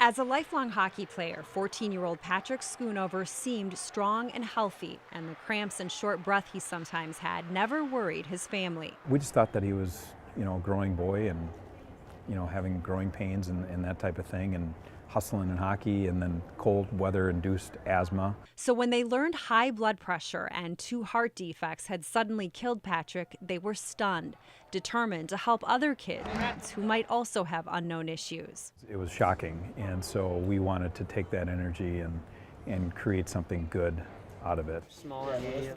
As a lifelong hockey player, 14-year-old Patrick Schoonover seemed strong and healthy, and the cramps and short breath he sometimes had never worried his family. We just thought that he was, a growing boy and, having growing pains and that type of thing, and hustling in hockey, and then cold weather-induced asthma. So when they learned high blood pressure and 2 heart defects had suddenly killed Patrick, they were stunned, determined to help other kids who might also have unknown issues. It was shocking, and so we wanted to take that energy and create something good out of it.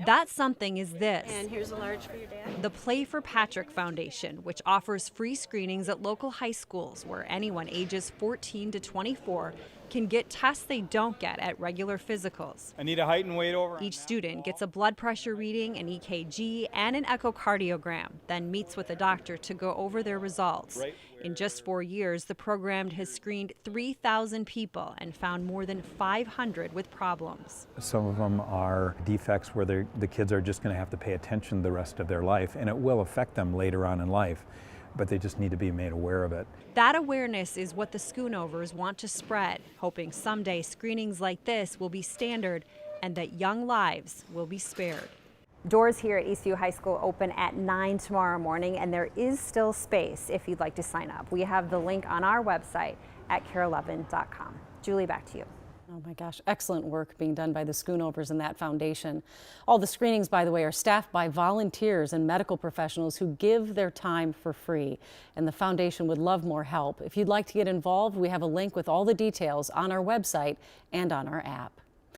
That something is this. And here's a large for your dad. The Play for Patrick Foundation, which offers free screenings at local high schools where anyone ages 14 to 24 can get tests they don't get at regular physicals. I need a height and weight over. Each student gets a blood pressure reading, an EKG, and an echocardiogram, then meets with a doctor to go over their results. In just 4 years, the program has screened 3,000 people and found more than 500 with problems. Some of them are defects where the kids are just going to have to pay attention the rest of their life, and it will affect them later on in life, but they just need to be made aware of it. That awareness is what the Schoonovers want to spread, hoping someday screenings like this will be standard and that young lives will be spared. Doors here at Eastview High School open at 9 tomorrow morning, and there is still space if you'd like to sign up. We have the link on our website at care11.com. Julie, back to you. Oh my gosh, excellent work being done by the Schoonovers and that foundation. All the screenings, by the way, are staffed by volunteers and medical professionals who give their time for free. And the foundation would love more help. If you'd like to get involved, we have a link with all the details on our website and on our app.